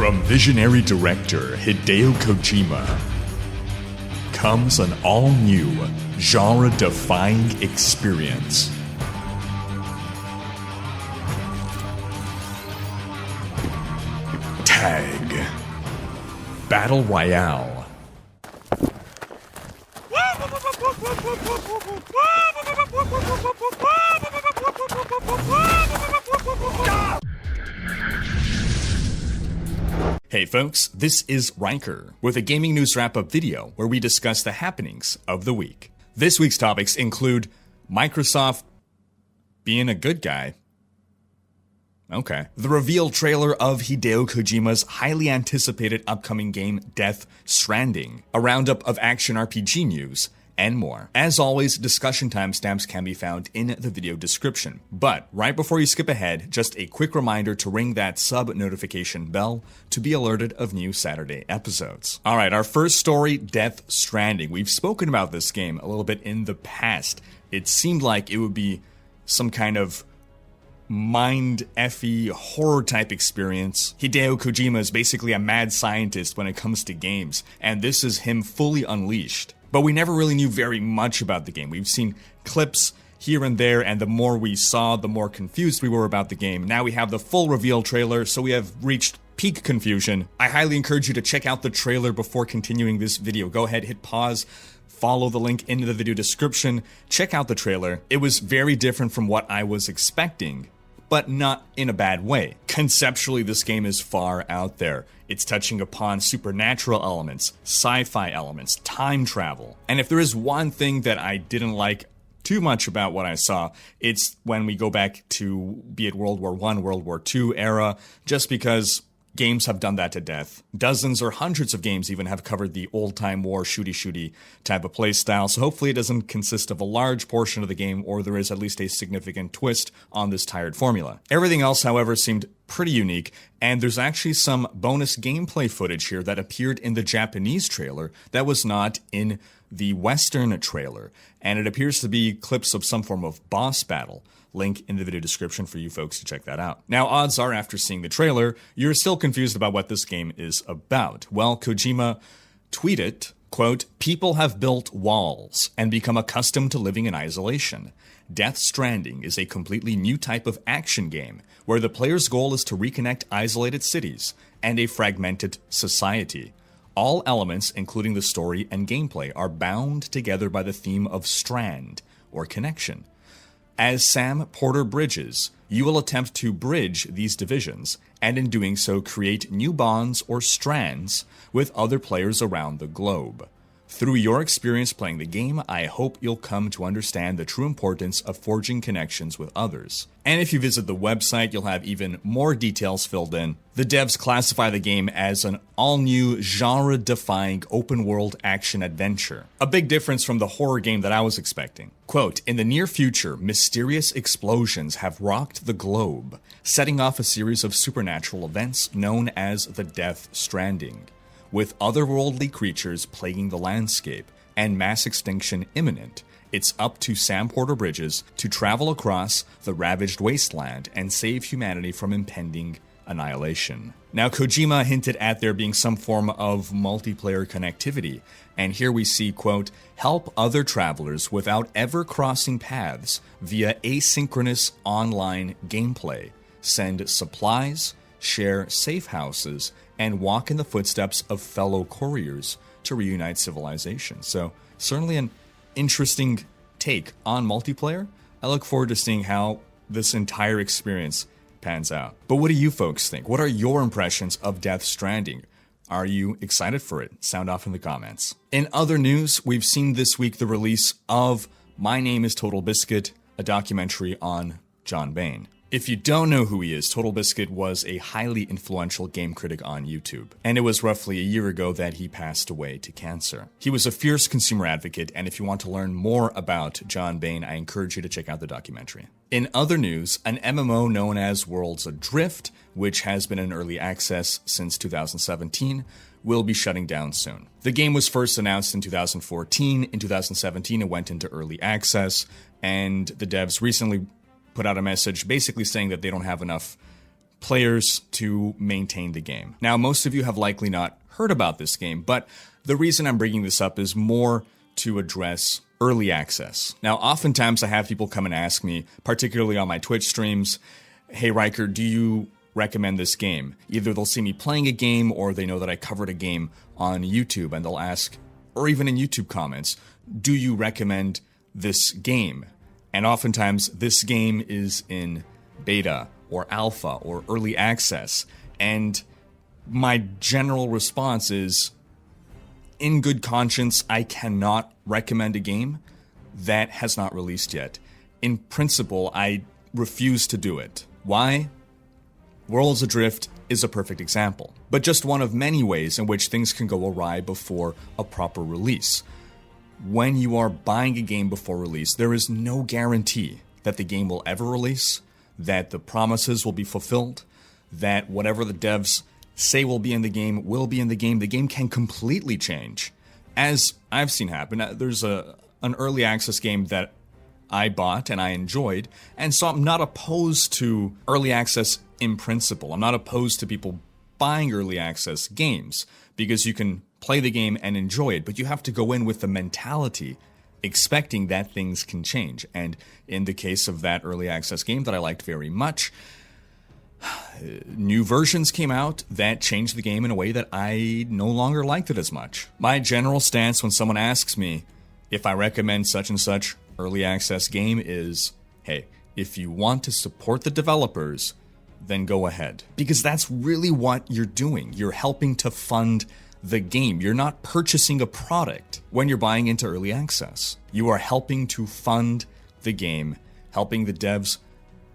From visionary director Hideo Kojima comes an all-new, genre-defying experience. Tag Battle Royale. Hey folks, this is Riker with a gaming news wrap-up video where we discuss the happenings of the week. This week's topics include Microsoft being a good guy. Okay. The reveal trailer of Hideo Kojima's highly anticipated upcoming game Death Stranding, a roundup of action RPG news, and more. As always, discussion timestamps can be found in the video description. But right before you skip ahead, just a quick reminder to ring that sub notification bell to be alerted of new Saturday episodes. Alright, our first story, Death Stranding. We've spoken about this game a little bit in the past. It seemed like it would be some kind of mind-effy horror type experience. Hideo Kojima is basically a mad scientist when it comes to games, and this is him fully unleashed. But we never really knew very much about the game. We've seen clips here and there, and the more we saw, the more confused we were about the game. Now we have the full reveal trailer, so we have reached peak confusion. I highly encourage you to check out the trailer before continuing this video. Go ahead, hit pause, follow the link in the video description, check out the trailer. It was very different from what I was expecting, but not in a bad way. Conceptually, this game is far out there. It's touching upon supernatural elements, sci-fi elements, time travel. And if there is one thing that I didn't like too much about what I saw, it's when we go back to, be it World War I, World War II era, just because games have done that to death. Dozens or hundreds of games even have covered the old-time war shooty-shooty type of playstyle, so hopefully it doesn't consist of a large portion of the game, or there is at least a significant twist on this tired formula. Everything else, however, seemed pretty unique, and there's actually some bonus gameplay footage here that appeared in the Japanese trailer that was not in the Western trailer, and it appears to be clips of some form of boss battle. Link in the video description for you folks to check that out. Now, odds are after seeing the trailer, you're still confused about what this game is about. Well, Kojima tweeted, quote, "People have built walls and become accustomed to living in isolation. Death Stranding is a completely new type of action game where the player's goal is to reconnect isolated cities and a fragmented society. All elements, including the story and gameplay, are bound together by the theme of strand, or connection. As Sam Porter bridges, you will attempt to bridge these divisions, and in doing so create new bonds or strands with other players around the globe. Through your experience playing the game, I hope you'll come to understand the true importance of forging connections with others." And if you visit the website, you'll have even more details filled in. The devs classify the game as an all-new, genre-defying, open-world action-adventure. A big difference from the horror game that I was expecting. Quote, "In the near future, mysterious explosions have rocked the globe, setting off a series of supernatural events known as the Death Stranding. With otherworldly creatures plaguing the landscape and mass extinction imminent, it's up to Sam Porter Bridges to travel across the ravaged wasteland and save humanity from impending annihilation." Now, Kojima hinted at there being some form of multiplayer connectivity, and here we see, quote, "Help other travelers without ever crossing paths via asynchronous online gameplay. Send supplies, share safe houses, and walk in the footsteps of fellow couriers to reunite civilization." So, certainly an interesting take on multiplayer. I look forward to seeing how this entire experience pans out. But what do you folks think? What are your impressions of Death Stranding? Are you excited for it? Sound off in the comments. In other news, we've seen this week the release of My Name is TotalBiscuit, a documentary on John Bain. If you don't know who he is, TotalBiscuit was a highly influential game critic on YouTube, and it was roughly a year ago that he passed away to cancer. He was a fierce consumer advocate, and if you want to learn more about John Bain, I encourage you to check out the documentary. In other news, an MMO known as Worlds Adrift, which has been in early access since 2017, will be shutting down soon. The game was first announced in 2014. In 2017, it went into early access, and the devs recently put out a message basically saying that they don't have enough players to maintain the game. Now, most of you have likely not heard about this game, but the reason I'm bringing this up is more to address early access. Now, oftentimes I have people come and ask me, particularly on my Twitch streams, hey Riker, do you recommend this game? Either they'll see me playing a game or they know that I covered a game on YouTube and they'll ask, or even in YouTube comments, do you recommend this game? And oftentimes this game is in beta or alpha or early access. And my general response is, in good conscience, I cannot recommend a game that has not released yet. In principle, I refuse to do it. Why? Worlds Adrift is a perfect example, but just one of many ways in which things can go awry before a proper release. When you are buying a game before release, there is no guarantee that the game will ever release, that the promises will be fulfilled, that whatever the devs say will be in the game will be in the game. The game can completely change, as I've seen happen. There's an early access game that I bought and I enjoyed, and so I'm not opposed to early access in principle. I'm not opposed to people buying early access games, because you can play the game and enjoy it, but you have to go in with the mentality expecting that things can change. And in the case of that early access game that I liked very much, new versions came out that changed the game in a way that I no longer liked it as much. My general stance when someone asks me if I recommend such and such early access game is, hey, if you want to support the developers, then go ahead. Because that's really what you're doing. You're helping to fund the game. You're not purchasing a product when you're buying into early access. You are helping to fund the game, helping the devs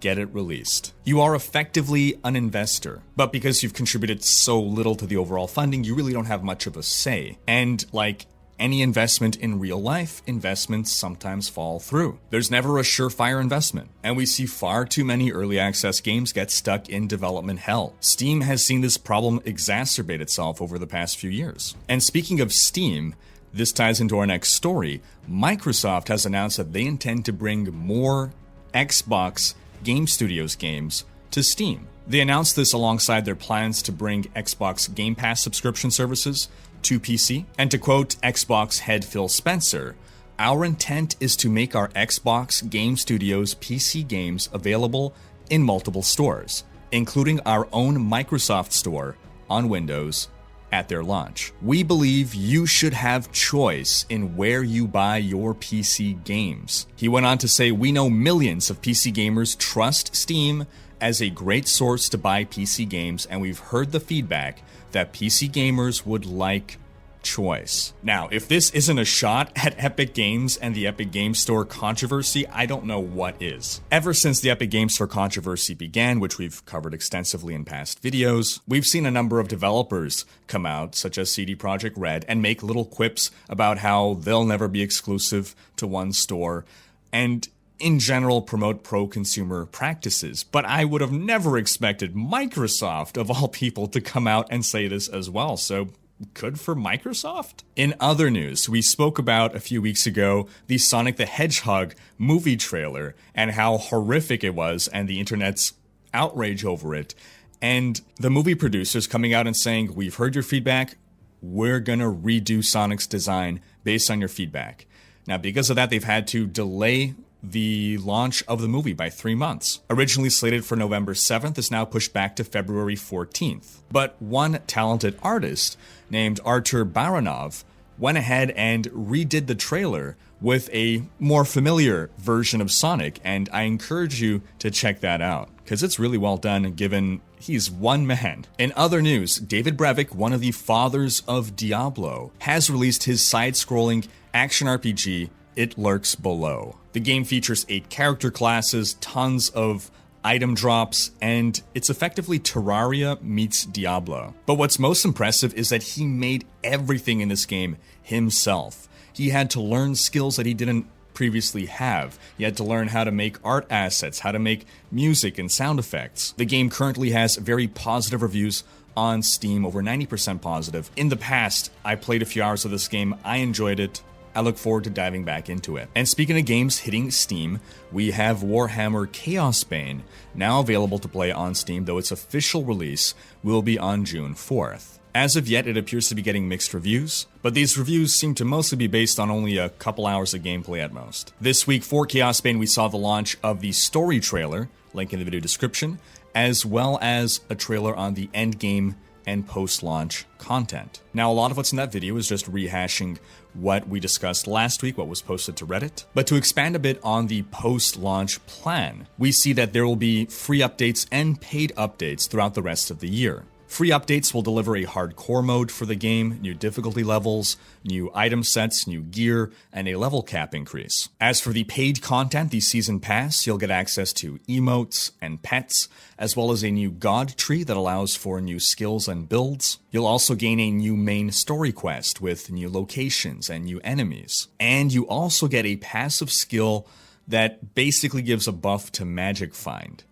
get it released. You are effectively an investor, but because you've contributed so little to the overall funding, you really don't have much of a say. And like any investment in real life, investments sometimes fall through. There's never a surefire investment, and we see far too many early access games get stuck in development hell. Steam has seen this problem exacerbate itself over the past few years. And speaking of Steam, this ties into our next story. Microsoft has announced that they intend to bring more Xbox Game Studios games to Steam. They announced this alongside their plans to bring Xbox Game Pass subscription services to PC. And to quote Xbox head Phil Spencer, "Our intent is to make our Xbox Game Studios PC games available in multiple stores, including our own Microsoft store on Windows at their launch. We believe you should have choice in where you buy your PC games." He went on to say, "We know millions of PC gamers trust Steam as a great source to buy PC games, and we've heard the feedback that PC gamers would like choice." Now, if this isn't a shot at Epic Games and the Epic Games Store controversy, I don't know what is. Ever since the Epic Games Store controversy began, which we've covered extensively in past videos, we've seen a number of developers come out, such as CD Projekt Red, and make little quips about how they'll never be exclusive to one store, and in general promote pro-consumer practices. But I would have never expected Microsoft, of all people, to come out and say this as well, so good for Microsoft. In other news, we spoke about a few weeks ago the Sonic the Hedgehog movie trailer and how horrific it was and the internet's outrage over it. And the movie producers coming out and saying, "We've heard your feedback, we're gonna redo Sonic's design based on your feedback." Now, because of that, they've had to delay the launch of the movie by 3 months. Originally slated for November 7th, is now pushed back to February 14th. But one talented artist named Artur Baranov went ahead and redid the trailer with a more familiar version of Sonic, and I encourage you to check that out, because it's really well done given he's one man. In other news, David Brevik, one of the fathers of Diablo, has released his side-scrolling action RPG, It Lurks Below. The game features 8 character classes, tons of item drops, and it's effectively Terraria meets Diablo. But what's most impressive is that he made everything in this game himself. He had to learn skills that he didn't previously have. He had to learn how to make art assets, how to make music and sound effects. The game currently has very positive reviews on Steam, over 90% positive. In the past, I played a few hours of this game, I enjoyed it, I look forward to diving back into it. And speaking of games hitting Steam, we have Warhammer Chaosbane, now available to play on Steam, though its official release will be on June 4th. As of yet, it appears to be getting mixed reviews, but these reviews seem to mostly be based on only a couple hours of gameplay at most. This week for Chaosbane, we saw the launch of the story trailer, link in the video description, as well as a trailer on the endgame and post-launch content. Now, a lot of what's in that video is just rehashing what we discussed last week, what was posted to Reddit. But to expand a bit on the post-launch plan, we see that there will be free updates and paid updates throughout the rest of the year. Free updates will deliver a hardcore mode for the game, new difficulty levels, new item sets, new gear, and a level cap increase. As for the paid content, the Season Pass, you'll get access to emotes and pets, as well as a new god tree that allows for new skills and builds. You'll also gain a new main story quest with new locations and new enemies. And you also get a passive skill that basically gives a buff to Magic Find.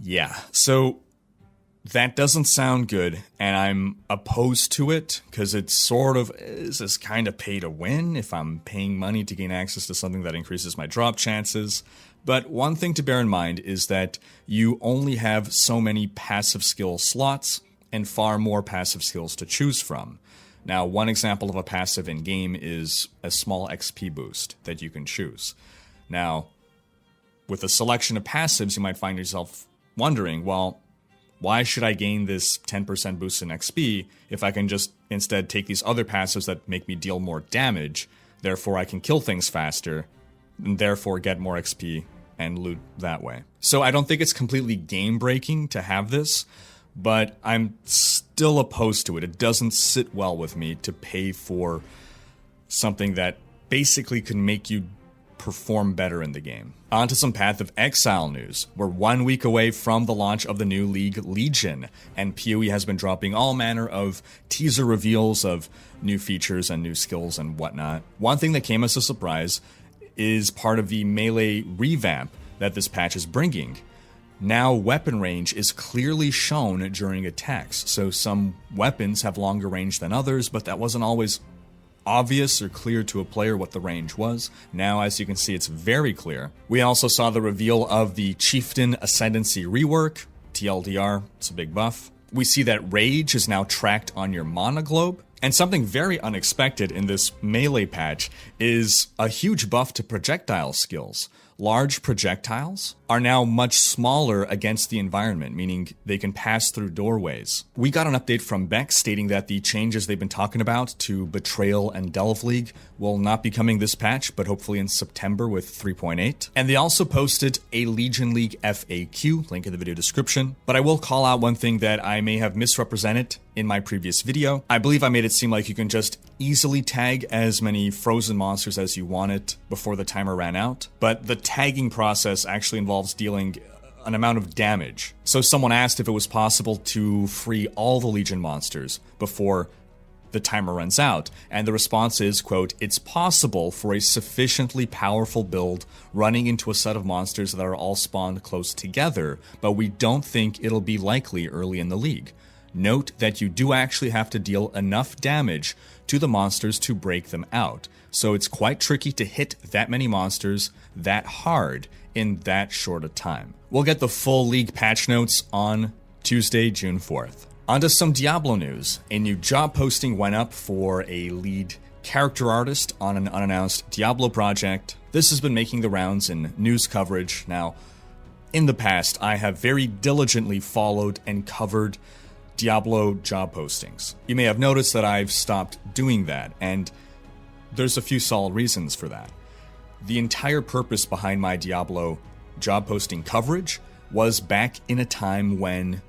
Yeah, so that doesn't sound good, and I'm opposed to it, because it's sort of, is this kind of pay to win if I'm paying money to gain access to something that increases my drop chances? But one thing to bear in mind is that you only have so many passive skill slots, and far more passive skills to choose from. Now, one example of a passive in-game is a small XP boost that you can choose. Now, with a selection of passives, you might find yourself wondering, well, why should I gain this 10% boost in XP if I can just instead take these other passives that make me deal more damage, therefore I can kill things faster, and therefore get more XP and loot that way. So I don't think it's completely game-breaking to have this, but I'm still opposed to it. It doesn't sit well with me to pay for something that basically can make you perform better in the game. On to some Path of Exile news. We're 1 week away from the launch of the new League Legion, and PoE has been dropping all manner of teaser reveals of new features and new skills and whatnot. One thing that came as a surprise is part of the melee revamp that this patch is bringing. Now weapon range is clearly shown during attacks, so some weapons have longer range than others, but that wasn't always obvious or clear to a player what the range was. Now, as you can see, it's very clear. We also saw the reveal of the Chieftain Ascendancy rework, TLDR, it's a big buff. We see that Rage is now tracked on your mana globe. And something very unexpected in this melee patch is a huge buff to projectile skills. Large projectiles are now much smaller against the environment, meaning they can pass through doorways. We got an update from Beck stating that the changes they've been talking about to Betrayal and Delve League will not be coming this patch, but hopefully in September with 3.8. And they also posted a Legion League FAQ, link in the video description. But I will call out one thing that I may have misrepresented in my previous video. I believe I made it seem like you can just easily tag as many frozen monsters as you wanted before the timer ran out, but the tagging process actually involves dealing an amount of damage. So someone asked if it was possible to free all the Legion monsters before the timer runs out, and the response is, quote, "It's possible for a sufficiently powerful build running into a set of monsters that are all spawned close together, but we don't think it'll be likely early in the league. Note that you do actually have to deal enough damage to the monsters to break them out, so it's quite tricky to hit that many monsters that hard in that short a time." We'll get the full league patch notes on Tuesday, June 4th. On to some Diablo news. A new job posting went up for a lead character artist on an unannounced Diablo project. This has been making the rounds in news coverage. Now, in the past, I have very diligently followed and covered Diablo job postings. You may have noticed that I've stopped doing that, and there's a few solid reasons for that. The entire purpose behind my Diablo job posting coverage was back in a time when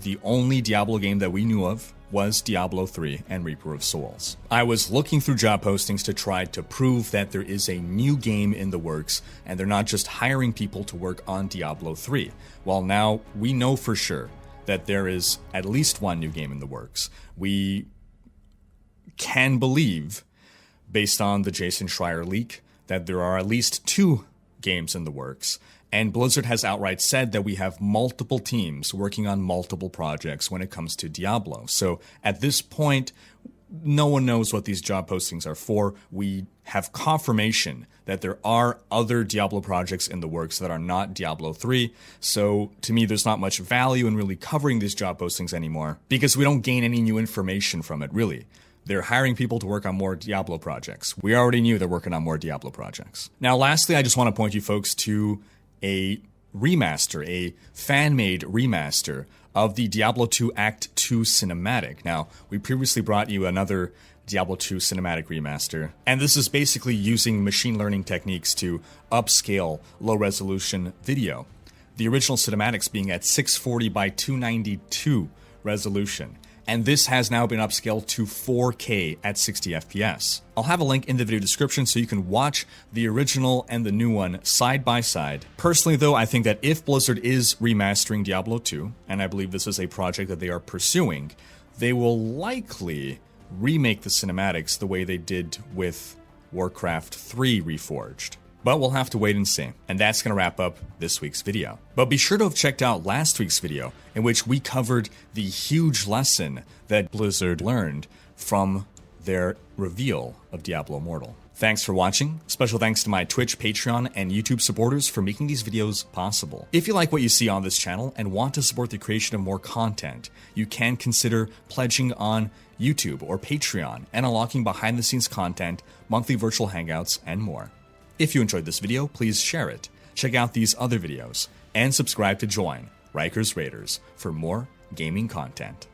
the only Diablo game that we knew of was Diablo 3 and Reaper of Souls. I was looking through job postings to try to prove that there is a new game in the works, and they're not just hiring people to work on Diablo 3. Well, now we know for sure that there is at least one new game in the works. We can believe, based on the Jason Schreier leak, that there are at least 2 games in the works. And Blizzard has outright said that we have multiple teams working on multiple projects when it comes to Diablo. So at this point, no one knows what these job postings are for. We have confirmation that there are other Diablo projects in the works that are not Diablo 3, so to me there's not much value in really covering these job postings anymore, because we don't gain any new information from it, really. They're hiring people to work on more Diablo projects. We already knew they're working on more Diablo projects. Now, lastly, I just want to point you folks to a remaster, a fan-made remaster of the Diablo 2 Act 2 cinematic. Now, we previously brought you another Diablo 2 cinematic remaster, and this is basically using machine learning techniques to upscale low-resolution video. The original cinematics being at 640 by 292 resolution, and this has now been upscaled to 4K at 60 FPS. I'll have a link in the video description so you can watch the original and the new one side by side. Personally though, I think that if Blizzard is remastering Diablo 2, and I believe this is a project that they are pursuing, they will likely remake the cinematics the way they did with Warcraft 3 Reforged. But we'll have to wait and see. And that's going to wrap up this week's video. But be sure to have checked out last week's video, in which we covered the huge lesson that Blizzard learned from their reveal of Diablo Immortal. Thanks for watching. Special thanks to my Twitch, Patreon, and YouTube supporters for making these videos possible. If you like what you see on this channel and want to support the creation of more content, you can consider pledging on YouTube or Patreon and unlocking behind-the-scenes content, monthly virtual hangouts, and more. If you enjoyed this video, please share it, check out these other videos, and subscribe to join Riker's Raiders for more gaming content.